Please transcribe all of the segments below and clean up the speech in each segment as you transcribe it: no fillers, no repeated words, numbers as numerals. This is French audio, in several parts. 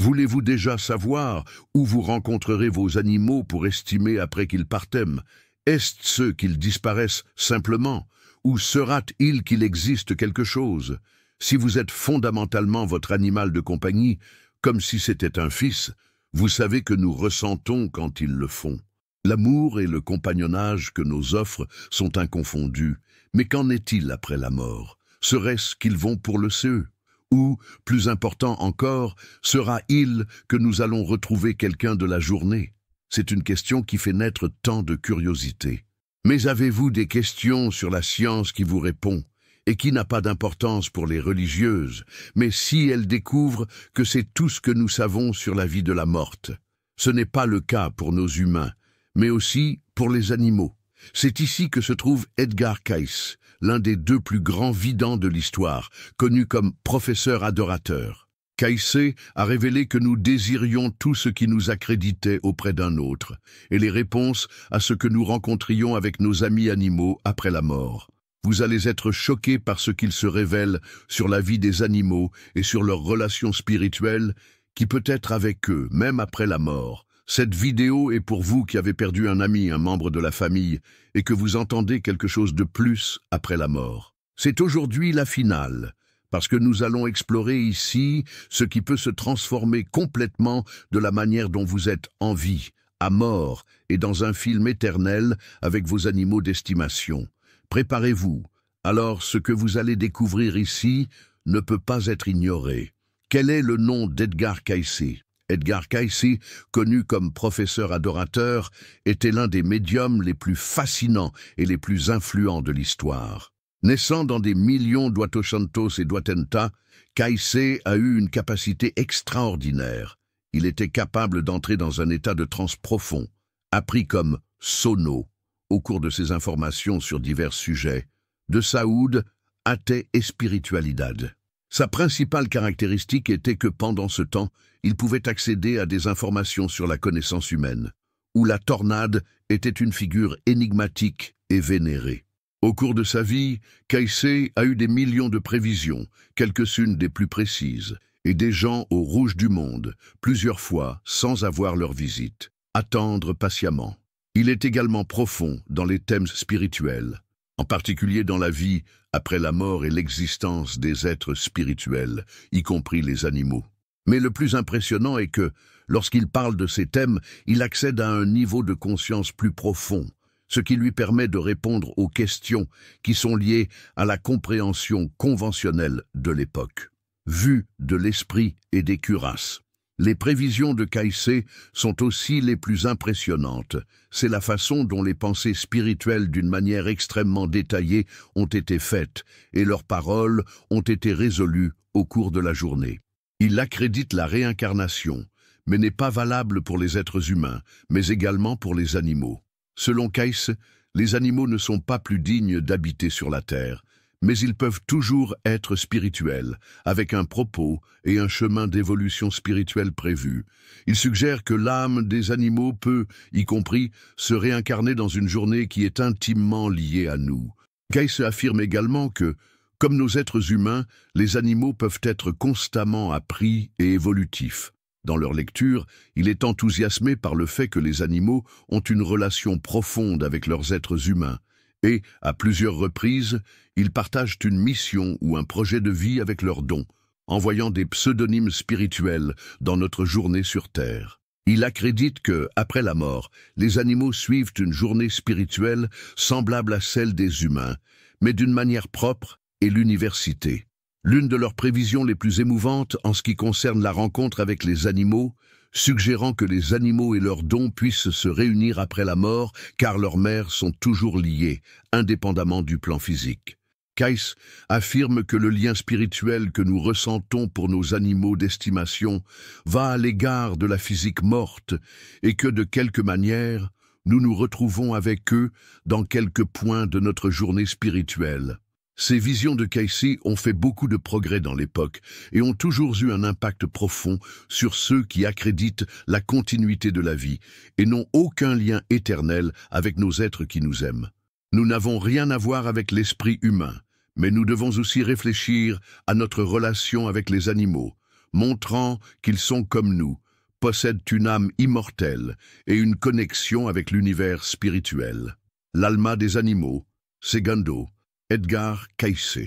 Voulez-vous déjà savoir où vous rencontrerez vos animaux pour estimer après qu'ils partèment? Est-ce ce qu'ils disparaissent simplement? Ou sera-t-il qu'il existe quelque chose? Si vous êtes fondamentalement votre animal de compagnie, comme si c'était un fils, vous savez que nous ressentons quand ils le font. L'amour et le compagnonnage que nos offres sont inconfondus, mais qu'en est-il après la mort? Serait-ce qu'ils vont pour le CE? Ou, plus important encore, sera-il que nous allons retrouver quelqu'un de la journée? C'est une question qui fait naître tant de curiosité. Mais avez-vous des questions sur la science qui vous répond, et qui n'a pas d'importance pour les religieuses, mais si elles découvrent que c'est tout ce que nous savons sur la vie de la morte? Ce n'est pas le cas pour nos humains, mais aussi pour les animaux. C'est ici que se trouve Edgar Cayce, l'un des deux plus grands vidants de l'histoire, connu comme professeur adorateur. Cayce a révélé que nous désirions tout ce qui nous accréditait auprès d'un autre, et les réponses à ce que nous rencontrions avec nos amis animaux après la mort. Vous allez être choqués par ce qu'il se révèle sur la vie des animaux et sur leurs relations spirituelles, qui peut être avec eux, même après la mort. Cette vidéo est pour vous qui avez perdu un ami, un membre de la famille, et que vous entendez quelque chose de plus après la mort. C'est aujourd'hui la finale, parce que nous allons explorer ici ce qui peut se transformer complètement de la manière dont vous êtes en vie, à mort, et dans un film éternel avec vos animaux d'estimation. Préparez-vous, alors ce que vous allez découvrir ici ne peut pas être ignoré. Quel est le nom d'Edgar Cayce? Edgar Cayce, connu comme professeur adorateur, était l'un des médiums les plus fascinants et les plus influents de l'histoire. Naissant dans des millions d'Ouatochantos et d'Ouatenta, Cayce a eu une capacité extraordinaire. Il était capable d'entrer dans un état de transe profond, appris comme sono, au cours de ses informations sur divers sujets, de Saoud, athée et spiritualidad. Sa principale caractéristique était que pendant ce temps, il pouvait accéder à des informations sur la connaissance humaine, où la tornade était une figure énigmatique et vénérée. Au cours de sa vie, Cayce a eu des millions de prévisions, quelques-unes des plus précises, et des gens au rouge du monde, plusieurs fois sans avoir leur visite. Attendre patiemment. Il est également profond dans les thèmes spirituels, en particulier dans la vie après la mort et l'existence des êtres spirituels, y compris les animaux. Mais le plus impressionnant est que, lorsqu'il parle de ces thèmes, il accède à un niveau de conscience plus profond, ce qui lui permet de répondre aux questions qui sont liées à la compréhension conventionnelle de l'époque. Vue de l'esprit et des cuirasses. Les prévisions de Cayce sont aussi les plus impressionnantes. C'est la façon dont les pensées spirituelles d'une manière extrêmement détaillée ont été faites et leurs paroles ont été résolues au cours de la journée. Il accrédite la réincarnation, mais n'est pas valable pour les êtres humains, mais également pour les animaux. Selon Cayce, les animaux ne sont pas plus dignes d'habiter sur la terre, mais ils peuvent toujours être spirituels, avec un propos et un chemin d'évolution spirituelle prévu. Il suggère que l'âme des animaux peut, y compris, se réincarner dans une journée qui est intimement liée à nous. Cayce affirme également que, comme nos êtres humains, les animaux peuvent être constamment appris et évolutifs. Dans leur lecture, il est enthousiasmé par le fait que les animaux ont une relation profonde avec leurs êtres humains, et, à plusieurs reprises, ils partagent une mission ou un projet de vie avec leurs dons, envoyant des pseudonymes spirituels dans notre journée sur Terre. Il accrédite que, après la mort, les animaux suivent une journée spirituelle semblable à celle des humains, mais d'une manière propre et l'université. L'une de leurs prévisions les plus émouvantes en ce qui concerne la rencontre avec les animaux, suggérant que les animaux et leurs dons puissent se réunir après la mort car leurs mères sont toujours liées, indépendamment du plan physique. Cayce affirme que le lien spirituel que nous ressentons pour nos animaux d'estimation va à l'égard de la physique morte et que, de quelque manière, nous nous retrouvons avec eux dans quelques points de notre journée spirituelle. Ces visions de Cayce ont fait beaucoup de progrès dans l'époque et ont toujours eu un impact profond sur ceux qui accréditent la continuité de la vie et n'ont aucun lien éternel avec nos êtres qui nous aiment. Nous n'avons rien à voir avec l'esprit humain, mais nous devons aussi réfléchir à notre relation avec les animaux. montrant qu'ils sont comme nous, possèdent une âme immortelle et une connexion avec l'univers spirituel. L'Alma des animaux, Segundo, Edgar Cayce.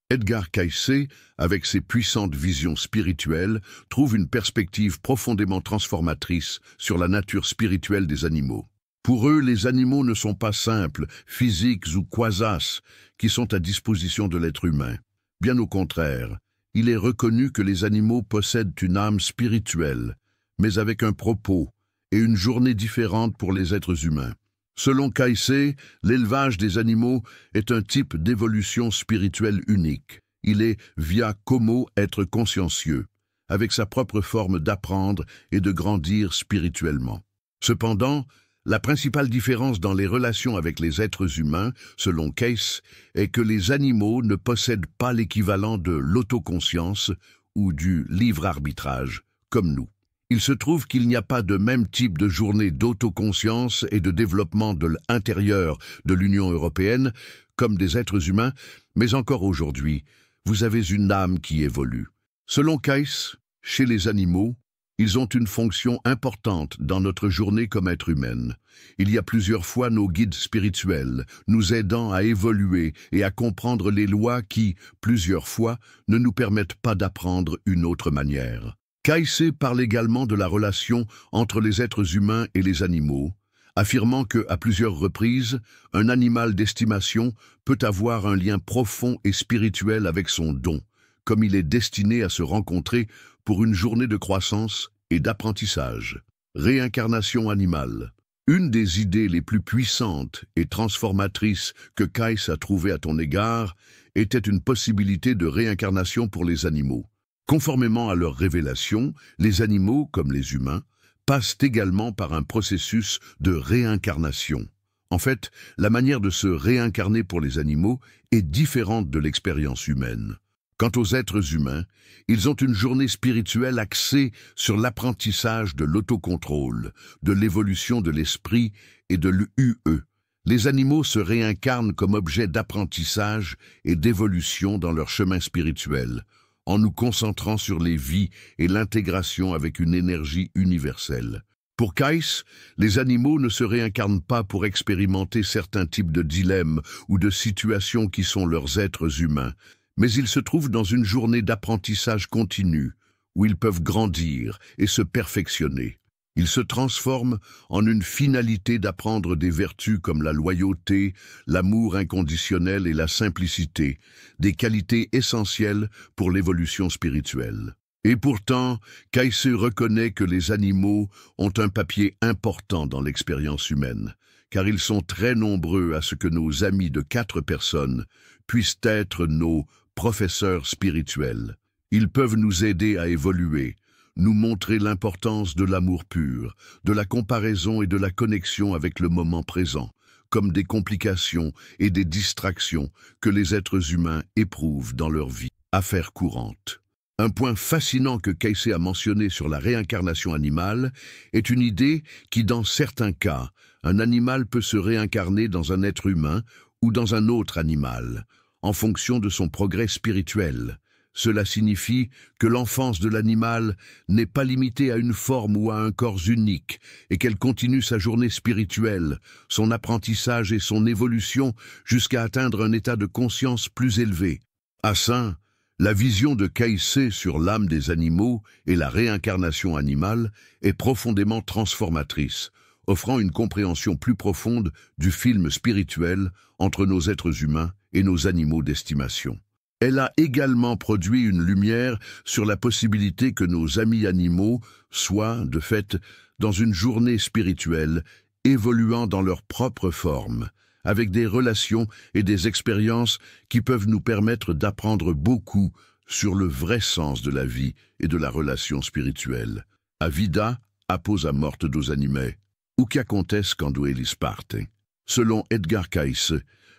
Edgar Cayce, avec ses puissantes visions spirituelles, trouve une perspective profondément transformatrice sur la nature spirituelle des animaux. Pour eux, les animaux ne sont pas simples, physiques ou quasas, qui sont à disposition de l'être humain. Bien au contraire, il est reconnu que les animaux possèdent une âme spirituelle, mais avec un propos et une journée différente pour les êtres humains. Selon Cayce, l'élevage des animaux est un type d'évolution spirituelle unique. Il est, via como, être consciencieux, avec sa propre forme d'apprendre et de grandir spirituellement. Cependant, la principale différence dans les relations avec les êtres humains, selon Cayce, est que les animaux ne possèdent pas l'équivalent de l'autoconscience ou du libre-arbitrage, comme nous. Il se trouve qu'il n'y a pas de même type de journée d'autoconscience et de développement de l'intérieur de l'Union européenne comme des êtres humains, mais encore aujourd'hui, vous avez une âme qui évolue. Selon Cayce, chez les animaux, ils ont une fonction importante dans notre journée comme être humaine. Il y a plusieurs fois nos guides spirituels, nous aidant à évoluer et à comprendre les lois qui, plusieurs fois, ne nous permettent pas d'apprendre une autre manière. Cayce parle également de la relation entre les êtres humains et les animaux, affirmant que, à plusieurs reprises, un animal d'estimation peut avoir un lien profond et spirituel avec son don, comme il est destiné à se rencontrer pour une journée de croissance et d'apprentissage. Réincarnation animale. Une des idées les plus puissantes et transformatrices que Cayce a trouvées à ton égard était une possibilité de réincarnation pour les animaux. Conformément à leur révélation, les animaux, comme les humains, passent également par un processus de réincarnation. En fait, la manière de se réincarner pour les animaux est différente de l'expérience humaine. Quant aux êtres humains, ils ont une journée spirituelle axée sur l'apprentissage de l'autocontrôle, de l'évolution de l'esprit et de l'UE. Les animaux se réincarnent comme objet d'apprentissage et d'évolution dans leur chemin spirituel, en nous concentrant sur les vies et l'intégration avec une énergie universelle. Pour Cayce, les animaux ne se réincarnent pas pour expérimenter certains types de dilemmes ou de situations qui sont leurs êtres humains, mais ils se trouvent dans une journée d'apprentissage continu, où ils peuvent grandir et se perfectionner. Ils se transforment en une finalité d'apprendre des vertus comme la loyauté, l'amour inconditionnel et la simplicité, des qualités essentielles pour l'évolution spirituelle. Et pourtant, Cayce reconnaît que les animaux ont un papier important dans l'expérience humaine, car ils sont très nombreux à ce que nos amis de 4 personnes puissent être nos professeurs spirituels. Ils peuvent nous aider à évoluer, nous montrer l'importance de l'amour pur, de la comparaison et de la connexion avec le moment présent, comme des complications et des distractions que les êtres humains éprouvent dans leur vie. Affaire courante. Un point fascinant que Cayce a mentionné sur la réincarnation animale est une idée qui, dans certains cas, un animal peut se réincarner dans un être humain ou dans un autre animal, en fonction de son progrès spirituel. Cela signifie que l'enfance de l'animal n'est pas limitée à une forme ou à un corps unique et qu'elle continue sa journée spirituelle, son apprentissage et son évolution jusqu'à atteindre un état de conscience plus élevé. À ça, la vision de Cayce sur l'âme des animaux et la réincarnation animale est profondément transformatrice, offrant une compréhension plus profonde du film spirituel entre nos êtres humains et nos animaux d'estimation. Elle a également produit une lumière sur la possibilité que nos amis animaux soient, de fait, dans une journée spirituelle, évoluant dans leur propre forme, avec des relations et des expériences qui peuvent nous permettre d'apprendre beaucoup sur le vrai sens de la vie et de la relation spirituelle. A vida, apposa morte dos animae, uc acontece quando eles partem. Selon Edgar Cayce,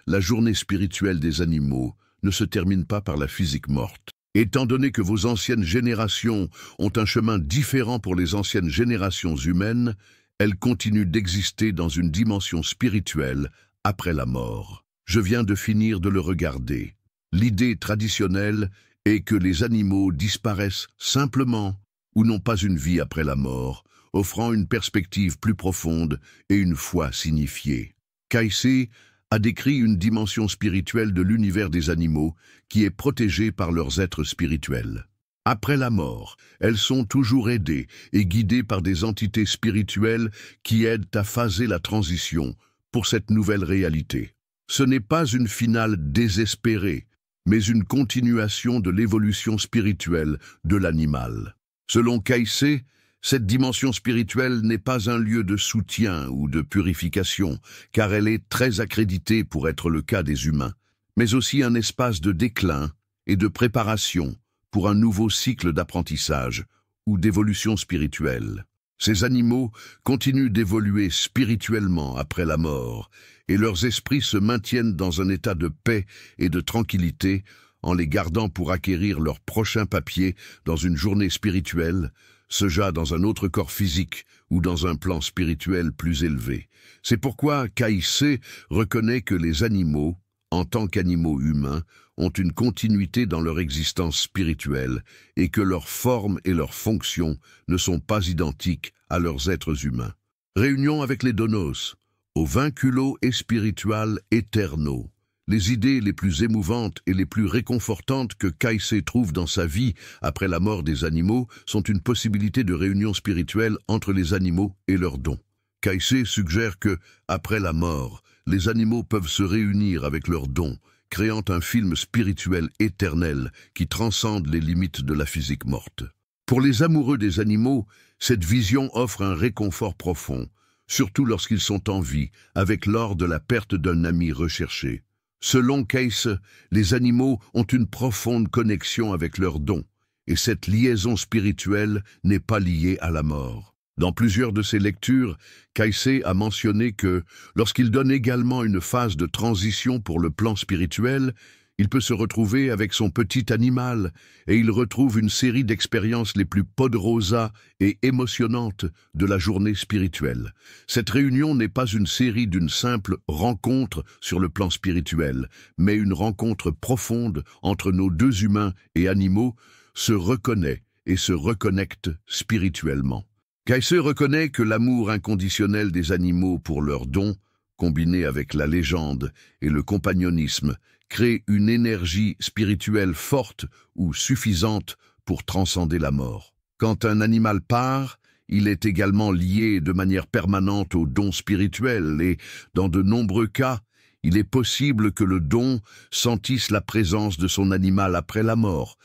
la journée spirituelle des animaux ne se termine pas par la physique morte. Étant donné que vos anciennes générations ont un chemin différent pour les anciennes générations humaines, elles continuent d'exister dans une dimension spirituelle après la mort. Je viens de finir de le regarder. L'idée traditionnelle et que les animaux disparaissent simplement ou n'ont pas une vie après la mort, offrant une perspective plus profonde et une foi signifiée. Kaïsé a décrit une dimension spirituelle de l'univers des animaux qui est protégée par leurs êtres spirituels. Après la mort, elles sont toujours aidées et guidées par des entités spirituelles qui aident à phaser la transition pour cette nouvelle réalité. Ce n'est pas une finale désespérée, mais une continuation de l'évolution spirituelle de l'animal. Selon Kaïsé, cette dimension spirituelle n'est pas un lieu de soutien ou de purification, car elle est très accréditée pour être le cas des humains, mais aussi un espace de déclin et de préparation pour un nouveau cycle d'apprentissage ou d'évolution spirituelle. Ces animaux continuent d'évoluer spirituellement après la mort, et leurs esprits se maintiennent dans un état de paix et de tranquillité en les gardant pour acquérir leur prochain papier dans une journée spirituelle, ce dans un autre corps physique ou dans un plan spirituel plus élevé. C'est pourquoi Kaïsé reconnaît que les animaux, en tant qu'animaux humains, ont une continuité dans leur existence spirituelle et que leur forme et leur fonction ne sont pas identiques à leurs êtres humains. Réunion avec les donos, au vinculo et spiritual eterno. Les idées les plus émouvantes et les plus réconfortantes que Kaïsé trouve dans sa vie après la mort des animaux sont une possibilité de réunion spirituelle entre les animaux et leurs dons. Kaïsé suggère que, après la mort, les animaux peuvent se réunir avec leurs dons, créant un film spirituel éternel qui transcende les limites de la physique morte. Pour les amoureux des animaux, cette vision offre un réconfort profond, surtout lorsqu'ils sont en vie, avec lors de la perte d'un ami recherché. Selon Kaïsé, les animaux ont une profonde connexion avec leurs dons, et cette liaison spirituelle n'est pas liée à la mort. Dans plusieurs de ses lectures, Kaïsé a mentionné que, lorsqu'il donne également une phase de transition pour le plan spirituel, il peut se retrouver avec son petit animal, et il retrouve une série d'expériences les plus poderosas et émotionnantes de la journée spirituelle. Cette réunion n'est pas une série d'une simple rencontre sur le plan spirituel, mais une rencontre profonde entre nos deux humains et animaux, se reconnaît et se reconnecte spirituellement. Kaïsé reconnaît que l'amour inconditionnel des animaux pour leurs dons, combiné avec la légende et le compagnonisme, crée une énergie spirituelle forte ou suffisante pour transcender la mort. Quand un animal part, il est également lié de manière permanente aux dons spirituels et, dans de nombreux cas, il est possible que le don sentisse la présence de son animal après la mort,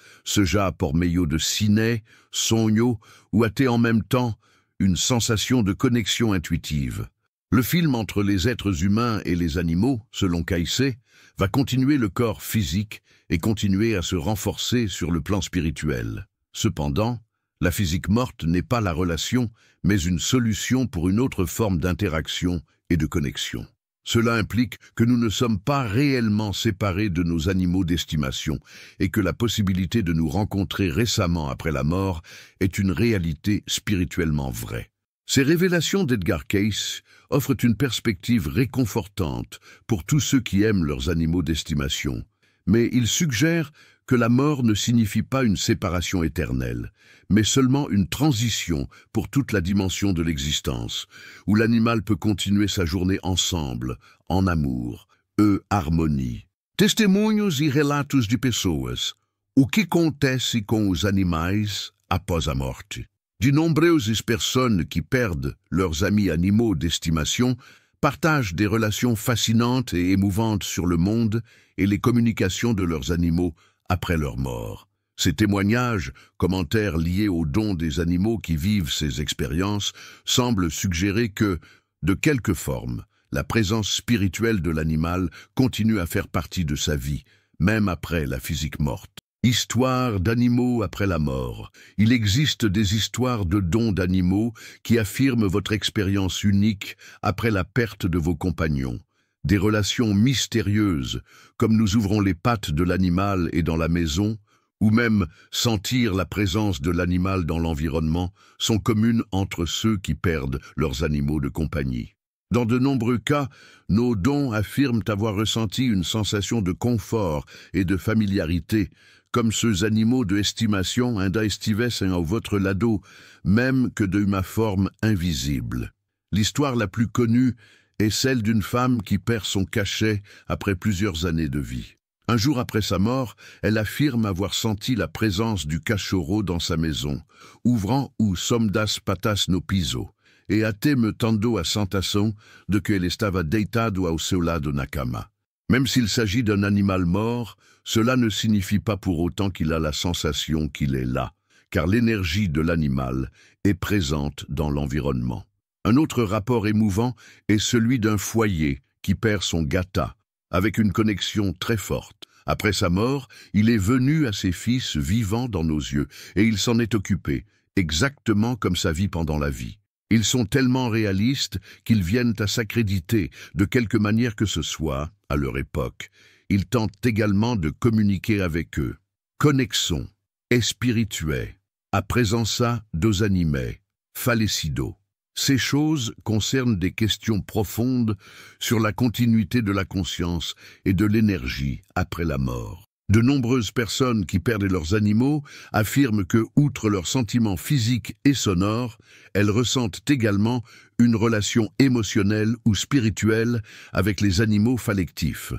por meio de ciné, sonho ou até en même temps une sensation de connexion intuitive. Le film entre les êtres humains et les animaux, selon Kaïsé, va continuer le corps physique et continuer à se renforcer sur le plan spirituel. Cependant, la physique morte n'est pas la relation, mais une solution pour une autre forme d'interaction et de connexion. Cela implique que nous ne sommes pas réellement séparés de nos animaux d'estimation et que la possibilité de nous rencontrer récemment après la mort est une réalité spirituellement vraie. Ces révélations d'Edgar Cayce offrent une perspective réconfortante pour tous ceux qui aiment leurs animaux d'estimation, mais il suggère que la mort ne signifie pas une séparation éternelle, mais seulement une transition pour toute la dimension de l'existence, où l'animal peut continuer sa journée ensemble, en amour, harmonie. Testemunhos e relatos de pessoas. O que acontece com os animais após a morte? De nombreuses personnes qui perdent leurs amis animaux d'estimation partagent des relations fascinantes et émouvantes sur le monde et les communications de leurs animaux après leur mort. Ces témoignages, commentaires liés aux dons des animaux qui vivent ces expériences, semblent suggérer que, de quelque forme, la présence spirituelle de l'animal continue à faire partie de sa vie, même après la physique morte. Histoire d'animaux après la mort. Il existe des histoires de dons d'animaux qui affirment votre expérience unique après la perte de vos compagnons. Des relations mystérieuses, comme nous ouvrons les pattes de l'animal et dans la maison, ou même sentir la présence de l'animal dans l'environnement, sont communes entre ceux qui perdent leurs animaux de compagnie. Dans de nombreux cas, nos dons affirment avoir ressenti une sensation de confort et de familiarité, comme ceux animaux de estimation, ainda estivessem ao votre lado, même que de ma forme invisible. L'histoire la plus connue est celle d'une femme qui perd son cachet après plusieurs années de vie. Un jour après sa mort, elle affirme avoir senti la présence du cachorro dans sa maison, ouvrant ou somdas patas no piso, et até me tendo a sensação de que ele estava deitado ao seu lado na cama. Même s'il s'agit d'un animal mort, cela ne signifie pas pour autant qu'il a la sensation qu'il est là, car l'énergie de l'animal est présente dans l'environnement. Un autre rapport émouvant est celui d'un foyer qui perd son gata, avec une connexion très forte. Après sa mort, il est venu à ses fils vivants dans nos yeux, et il s'en est occupé, exactement comme sa vie pendant la vie. Ils sont tellement réalistes qu'ils viennent à s'accréditer, de quelque manière que ce soit, à leur époque. Ils tentent également de communiquer avec eux. Connexon, espiritué, a presença dos animais, falecido. Ces choses concernent des questions profondes sur la continuité de la conscience et de l'énergie après la mort. De nombreuses personnes qui perdent leurs animaux affirment que, outre leurs sentiments physiques et sonores, elles ressentent également une relation émotionnelle ou spirituelle avec les animaux fallectifs.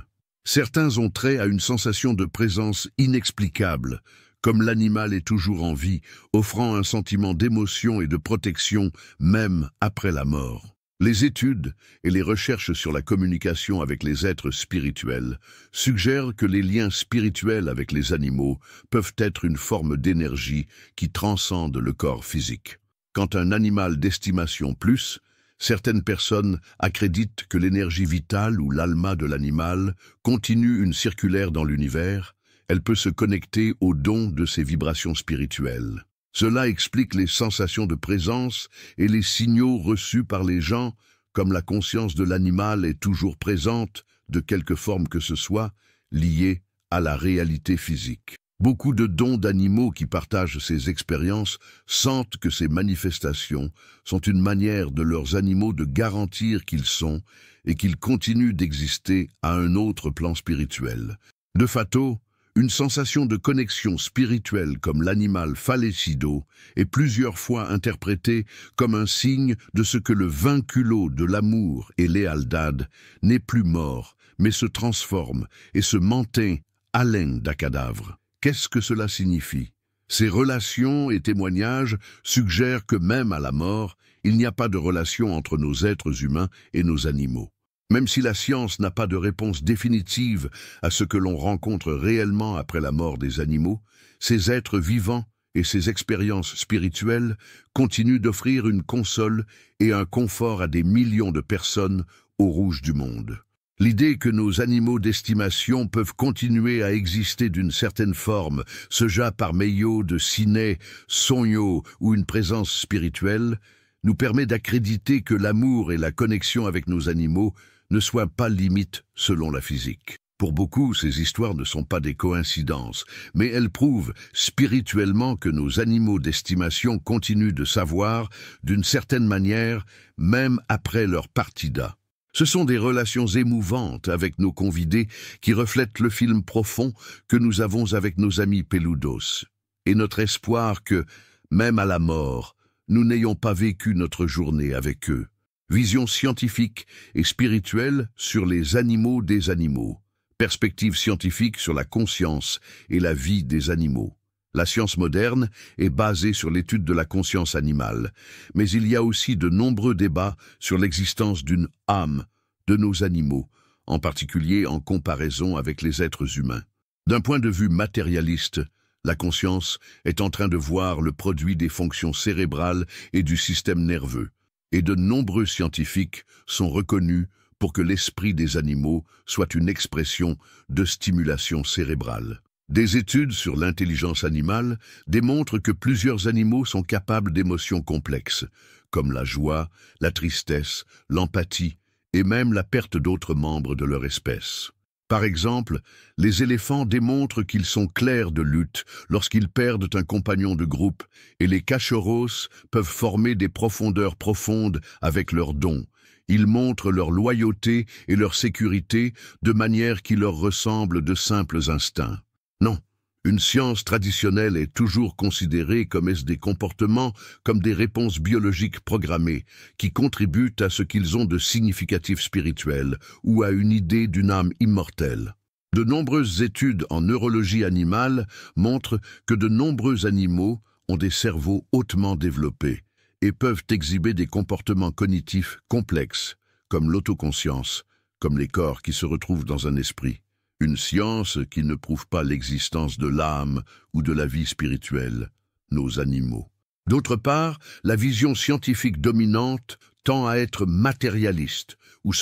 Certains ont trait à une sensation de présence inexplicable, comme l'animal est toujours en vie, offrant un sentiment d'émotion et de protection même après la mort. Les études et les recherches sur la communication avec les êtres spirituels suggèrent que les liens spirituels avec les animaux peuvent être une forme d'énergie qui transcende le corps physique. Quand un animal d'estimation plus, certaines personnes accréditent que l'énergie vitale ou l'alma de l'animal continue une circulaire dans l'univers. Elle peut se connecter au don de ses vibrations spirituelles. Cela explique les sensations de présence et les signaux reçus par les gens, comme la conscience de l'animal est toujours présente, de quelque forme que ce soit, liée à la réalité physique. Beaucoup de dons d'animaux qui partagent ces expériences sentent que ces manifestations sont une manière de leurs animaux de garantir qu'ils sont et qu'ils continuent d'exister à un autre plan spirituel. De facto, une sensation de connexion spirituelle comme l'animal falecido est plusieurs fois interprétée comme un signe de ce que le vinculo de l'amour et lealdad n'est plus mort, mais se transforme et se mantém além da cadavre. Qu'est-ce que cela signifie? Ces relations et témoignages suggèrent que même à la mort, il n'y a pas de relation entre nos êtres humains et nos animaux. Même si la science n'a pas de réponse définitive à ce que l'on rencontre réellement après la mort des animaux, ces êtres vivants et ces expériences spirituelles continuent d'offrir une console et un confort à des millions de personnes au rouge du monde. L'idée que nos animaux d'estimation peuvent continuer à exister d'une certaine forme, seja par meio de ciné, sonho ou une présence spirituelle, nous permet d'accréditer que l'amour et la connexion avec nos animaux ne soient pas limites selon la physique. Pour beaucoup, ces histoires ne sont pas des coïncidences, mais elles prouvent spirituellement que nos animaux d'estimation continuent de savoir, d'une certaine manière, même après leur partida. Ce sont des relations émouvantes avec nos convidés qui reflètent le film profond que nous avons avec nos amis peludos, et notre espoir que, même à la mort, nous n'ayons pas vécu notre journée avec eux. Vision scientifique et spirituelle sur les animaux des animaux. Perspective scientifique sur la conscience et la vie des animaux. La science moderne est basée sur l'étude de la conscience animale, mais il y a aussi de nombreux débats sur l'existence d'une âme de nos animaux, en particulier en comparaison avec les êtres humains. D'un point de vue matérialiste, la conscience est en train de voir le produit des fonctions cérébrales et du système nerveux, et de nombreux scientifiques sont reconnus pour que l'esprit des animaux soit une expression de stimulation cérébrale. Des études sur l'intelligence animale démontrent que plusieurs animaux sont capables d'émotions complexes, comme la joie, la tristesse, l'empathie et même la perte d'autres membres de leur espèce. Par exemple, les éléphants démontrent qu'ils sont clairs de lutte lorsqu'ils perdent un compagnon de groupe et les cachorros peuvent former des profondeurs profondes avec leurs dons. Ils montrent leur loyauté et leur sécurité de manière qui leur ressemble de simples instincts. Non, Une science traditionnelle est toujours considérée comme des comportements, comme des réponses biologiques programmées, qui contribuent à ce qu'ils ont de significatif spirituel ou à une idée d'une âme immortelle. De nombreuses études en neurologie animale montrent que de nombreux animaux ont des cerveaux hautement développés et peuvent exhiber des comportements cognitifs complexes, comme l'autoconscience, comme les corps qui se retrouvent dans un esprit. Une science qui ne prouve pas l'existence de l'âme ou de la vie spirituelle, nos animaux. D'autre part, la vision scientifique dominante tend à être matérialiste, où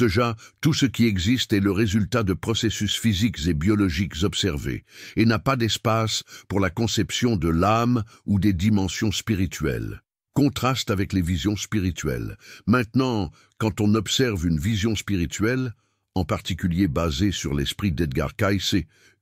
tout ce qui existe est le résultat de processus physiques et biologiques observés, et n'a pas d'espace pour la conception de l'âme ou des dimensions spirituelles. Contraste avec les visions spirituelles. Maintenant, quand on observe une vision spirituelle, en particulier basée sur l'esprit d'Edgar Cayce,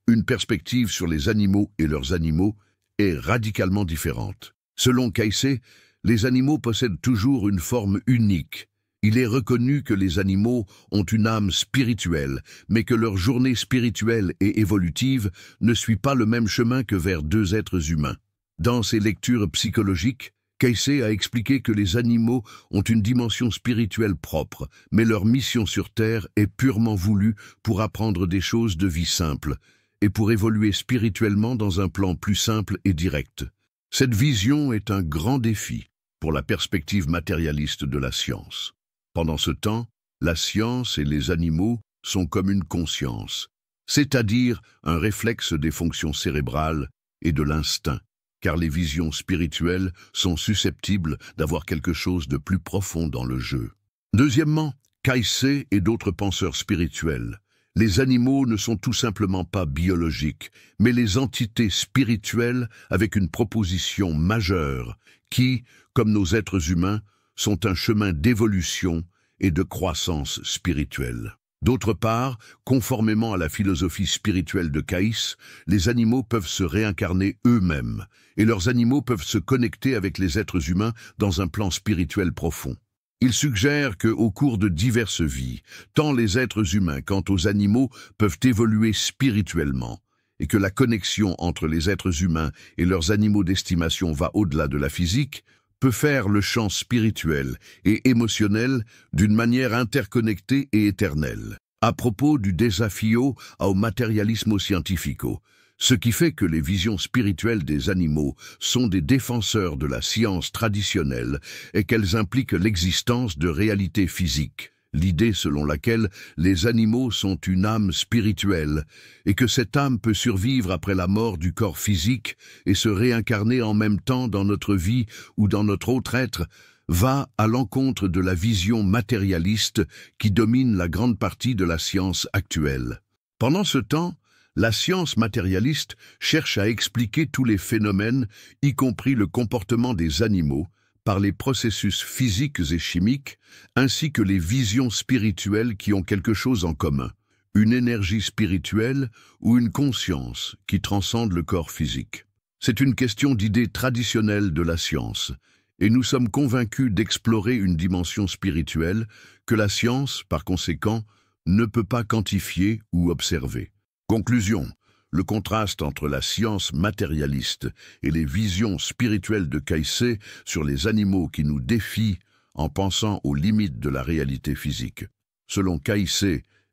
une perspective sur les animaux et leurs animaux est radicalement différente. Selon Cayce, les animaux possèdent toujours une forme unique. Il est reconnu que les animaux ont une âme spirituelle, mais que leur journée spirituelle et évolutive ne suit pas le même chemin que vers deux êtres humains. Dans ses lectures psychologiques, Cayce a expliqué que les animaux ont une dimension spirituelle propre, mais leur mission sur Terre est purement voulue pour apprendre des choses de vie simple et pour évoluer spirituellement dans un plan plus simple et direct. Cette vision est un grand défi pour la perspective matérialiste de la science. Pendant ce temps, la science et les animaux sont comme une conscience, c'est-à-dire un réflexe des fonctions cérébrales et de l'instinct, car les visions spirituelles sont susceptibles d'avoir quelque chose de plus profond dans le jeu. Deuxièmement, Cayce et d'autres penseurs spirituels. Les animaux ne sont tout simplement pas biologiques, mais les entités spirituelles avec une proposition majeure qui, comme nos êtres humains, sont un chemin d'évolution et de croissance spirituelle. D'autre part, conformément à la philosophie spirituelle de Cayce, les animaux peuvent se réincarner eux-mêmes, et leurs animaux peuvent se connecter avec les êtres humains dans un plan spirituel profond. Il suggère qu'au cours de diverses vies, tant les êtres humains quant aux animaux peuvent évoluer spirituellement, et que la connexion entre les êtres humains et leurs animaux d'estimation va au-delà de la physique, peut faire le champ spirituel et émotionnel d'une manière interconnectée et éternelle. À propos du desafio au materialismo scientifico, ce qui fait que les visions spirituelles des animaux sont des défenseurs de la science traditionnelle et qu'elles impliquent l'existence de réalités physiques. L'idée selon laquelle les animaux sont une âme spirituelle et que cette âme peut survivre après la mort du corps physique et se réincarner en même temps dans notre vie ou dans notre autre être, va à l'encontre de la vision matérialiste qui domine la grande partie de la science actuelle. Pendant ce temps, la science matérialiste cherche à expliquer tous les phénomènes, y compris le comportement des animaux, par les processus physiques et chimiques, ainsi que les visions spirituelles qui ont quelque chose en commun, une énergie spirituelle ou une conscience qui transcende le corps physique. C'est une question d'idée traditionnelle de la science, et nous sommes convaincus d'explorer une dimension spirituelle que la science, par conséquent, ne peut pas quantifier ou observer. Conclusion. Le contraste entre la science matérialiste et les visions spirituelles de Cayce sur les animaux qui nous défient en pensant aux limites de la réalité physique. Selon Cayce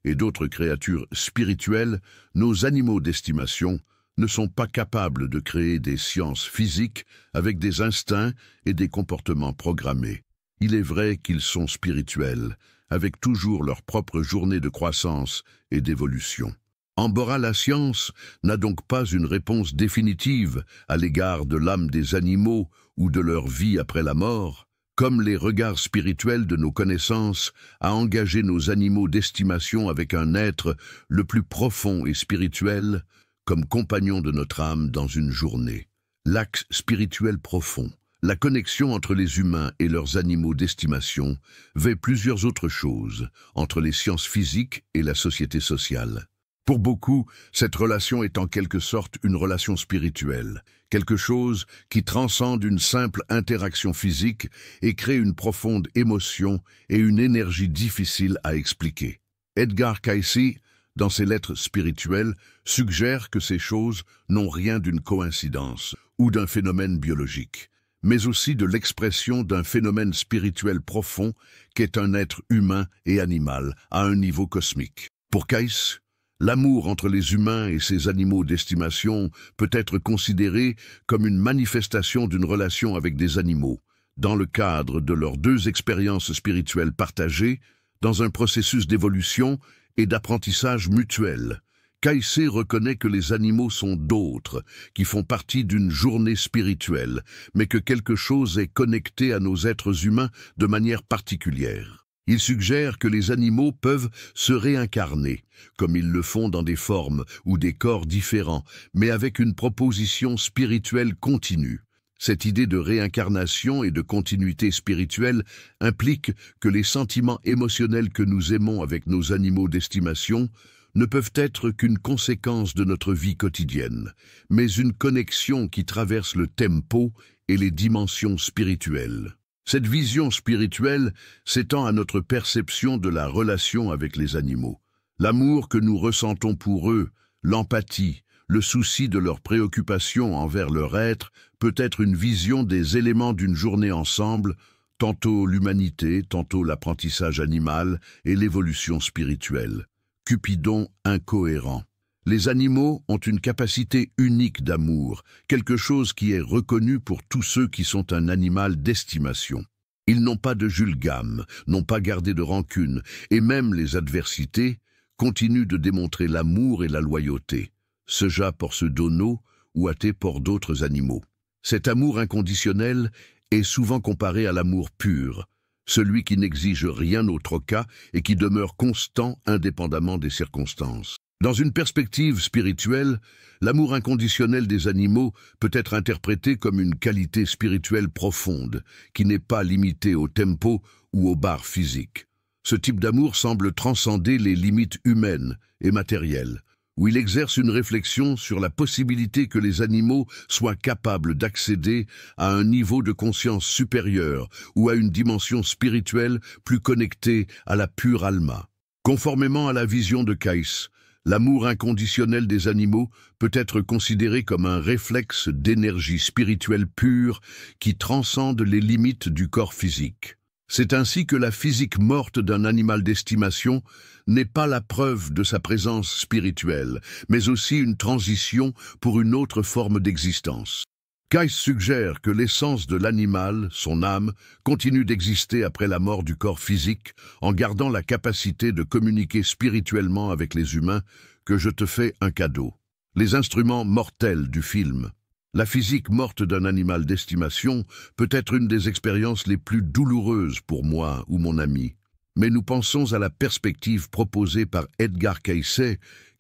et d'autres créatures spirituelles, nos animaux d'estimation ne sont pas capables de créer des sciences physiques avec des instincts et des comportements programmés. Il est vrai qu'ils sont spirituels, avec toujours leur propre journée de croissance et d'évolution. En Bora, la science n'a donc pas une réponse définitive à l'égard de l'âme des animaux ou de leur vie après la mort, comme les regards spirituels de nos connaissances à engager nos animaux d'estimation avec un être le plus profond et spirituel comme compagnon de notre âme dans une journée. L'axe spirituel profond, la connexion entre les humains et leurs animaux d'estimation, vêt plusieurs autres choses entre les sciences physiques et la société sociale. Pour beaucoup, cette relation est en quelque sorte une relation spirituelle, quelque chose qui transcende une simple interaction physique et crée une profonde émotion et une énergie difficile à expliquer. Edgar Cayce dans ses lettres spirituelles, suggère que ces choses n'ont rien d'une coïncidence ou d'un phénomène biologique, mais aussi de l'expression d'un phénomène spirituel profond qu'est un être humain et animal à un niveau cosmique. Pour Kais, l'amour entre les humains et ces animaux d'estimation peut être considéré comme une manifestation d'une relation avec des animaux, dans le cadre de leurs deux expériences spirituelles partagées, dans un processus d'évolution et d'apprentissage mutuel. Kaïsé reconnaît que les animaux sont d'autres, qui font partie d'une journée spirituelle, mais que quelque chose est connecté à nos êtres humains de manière particulière. Il suggère que les animaux peuvent se réincarner, comme ils le font dans des formes ou des corps différents, mais avec une proposition spirituelle continue. Cette idée de réincarnation et de continuité spirituelle implique que les sentiments émotionnels que nous aimons avec nos animaux d'estimation ne peuvent être qu'une conséquence de notre vie quotidienne, mais une connexion qui traverse le tempo et les dimensions spirituelles. Cette vision spirituelle s'étend à notre perception de la relation avec les animaux. L'amour que nous ressentons pour eux, l'empathie, le souci de leurs préoccupations envers leur être peut être une vision des éléments d'une journée ensemble, tantôt l'humanité, tantôt l'apprentissage animal et l'évolution spirituelle. Cupidon incohérent. Les animaux ont une capacité unique d'amour, quelque chose qui est reconnu pour tous ceux qui sont un animal d'estimation. Ils n'ont pas de julgame, n'ont pas gardé de rancune, et même les adversités continuent de démontrer l'amour et la loyauté. Seja por ce dono ou até por d'autres animaux. Cet amour inconditionnel est souvent comparé à l'amour pur, celui qui n'exige rien au troca et qui demeure constant indépendamment des circonstances. Dans une perspective spirituelle, l'amour inconditionnel des animaux peut être interprété comme une qualité spirituelle profonde, qui n'est pas limitée au tempo ou aux barres physiques. Ce type d'amour semble transcender les limites humaines et matérielles, où il exerce une réflexion sur la possibilité que les animaux soient capables d'accéder à un niveau de conscience supérieur ou à une dimension spirituelle plus connectée à la pure alma. Conformément à la vision de Kais, l'amour inconditionnel des animaux peut être considéré comme un réflexe d'énergie spirituelle pure qui transcende les limites du corps physique. C'est ainsi que la physique morte d'un animal d'estimation n'est pas la preuve de sa présence spirituelle, mais aussi une transition pour une autre forme d'existence. Kais suggère que l'essence de l'animal, son âme, continue d'exister après la mort du corps physique, en gardant la capacité de communiquer spirituellement avec les humains, que je te fais un cadeau. Les instruments mortels du film. La physique morte d'un animal d'estimation peut être une des expériences les plus douloureuses pour moi ou mon ami. Mais nous pensons à la perspective proposée par Edgar Cayce,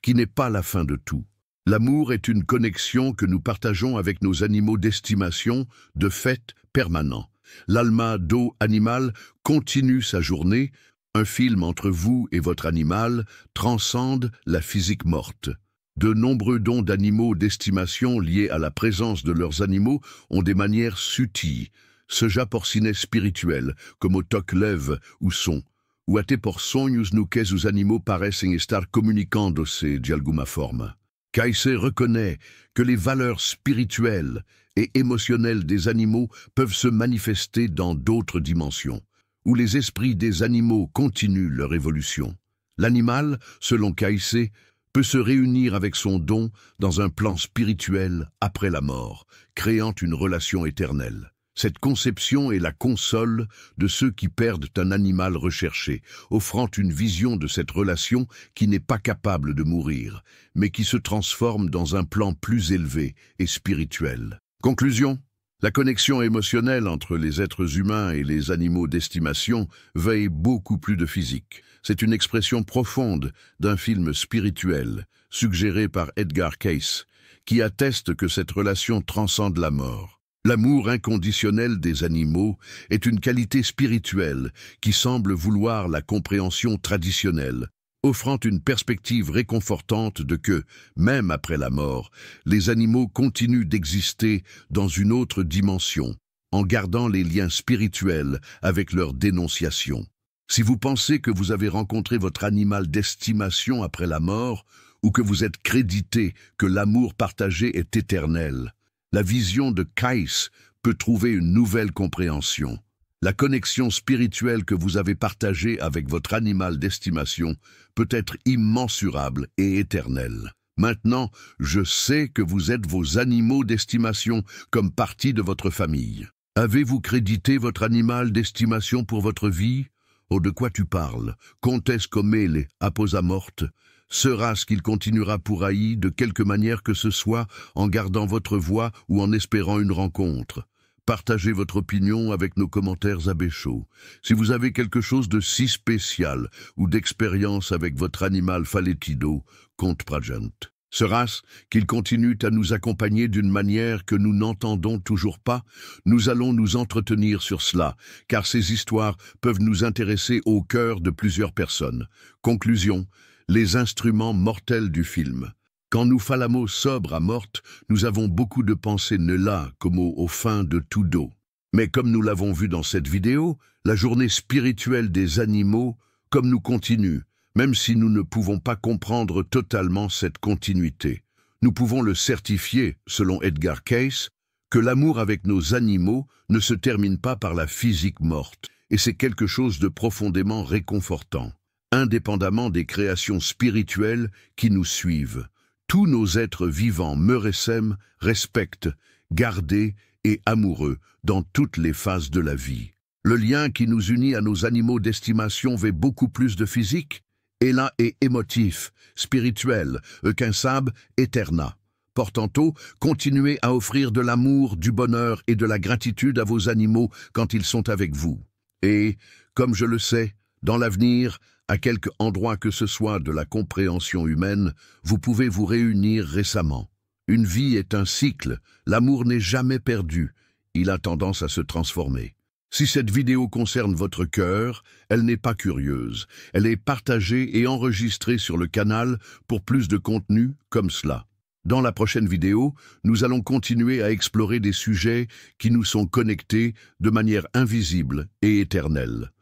qui n'est pas la fin de tout. L'amour est une connexion que nous partageons avec nos animaux d'estimation, de fait permanent. L'alma do animal continue sa journée. Un film entre vous et votre animal transcende la physique morte. De nombreux dons d'animaux d'estimation liés à la présence de leurs animaux ont des manières subtiles, seja porcinet spirituel, comme au toc lève ou son, ou até por sonhos no que os animaux parecem estar comunicando-se de alguma forma. Cayce reconnaît que les valeurs spirituelles et émotionnelles des animaux peuvent se manifester dans d'autres dimensions, où les esprits des animaux continuent leur évolution. L'animal, selon Cayce, peut se réunir avec son don dans un plan spirituel après la mort, créant une relation éternelle. Cette conception est la console de ceux qui perdent un animal recherché, offrant une vision de cette relation qui n'est pas capable de mourir, mais qui se transforme dans un plan plus élevé et spirituel. Conclusion. La connexion émotionnelle entre les êtres humains et les animaux d'estimation veille beaucoup plus de physique. C'est une expression profonde d'un film spirituel, suggéré par Edgar Cayce, qui atteste que cette relation transcende la mort. L'amour inconditionnel des animaux est une qualité spirituelle qui semble vouloir la compréhension traditionnelle, offrant une perspective réconfortante de que, même après la mort, les animaux continuent d'exister dans une autre dimension, en gardant les liens spirituels avec leur dénonciation. Si vous pensez que vous avez rencontré votre animal d'estimation après la mort, ou que vous êtes crédité que l'amour partagé est éternel, la vision de Kais peut trouver une nouvelle compréhension. La connexion spirituelle que vous avez partagée avec votre animal d'estimation peut être immensurable et éternelle. Maintenant, je sais que vous êtes vos animaux d'estimation comme partie de votre famille. Avez-vous crédité votre animal d'estimation pour votre vie? Oh, de quoi tu parles? Comtesse Comele, apposa morte. Sera-ce qu'il continuera pour Haï de quelque manière que ce soit, en gardant votre voix ou en espérant une rencontre? Partagez votre opinion avec nos commentaires abbéchaux. Si vous avez quelque chose de si spécial ou d'expérience avec votre animal Faletido, Comte Prajant. Sera-ce qu'il continue à nous accompagner d'une manière que nous n'entendons toujours pas? Nous allons nous entretenir sur cela, car ces histoires peuvent nous intéresser au cœur de plusieurs personnes. Conclusion, les instruments mortels du film. Quand nous falamos sobre à morte, nous avons beaucoup de pensées là comme au fin de tout dos. Mais comme nous l'avons vu dans cette vidéo, la journée spirituelle des animaux, comme nous continue, même si nous ne pouvons pas comprendre totalement cette continuité. Nous pouvons le certifier, selon Edgar Cayce, que l'amour avec nos animaux ne se termine pas par la physique morte, et c'est quelque chose de profondément réconfortant, indépendamment des créations spirituelles qui nous suivent. Tous nos êtres vivants meuressem, respectent, gardés et amoureux dans toutes les phases de la vie. Le lien qui nous unit à nos animaux d'estimation va beaucoup plus de physique, et là est émotif, spirituel, qu'un sab éterna. Portanto, continuez à offrir de l'amour, du bonheur et de la gratitude à vos animaux quand ils sont avec vous. Et, comme je le sais, dans l'avenir, à quelque endroit que ce soit de la compréhension humaine, vous pouvez vous réunir récemment. Une vie est un cycle, l'amour n'est jamais perdu, il a tendance à se transformer. Si cette vidéo concerne votre cœur, elle n'est pas curieuse, elle est partagée et enregistrée sur le canal pour plus de contenu comme cela. Dans la prochaine vidéo, nous allons continuer à explorer des sujets qui nous sont connectés de manière invisible et éternelle.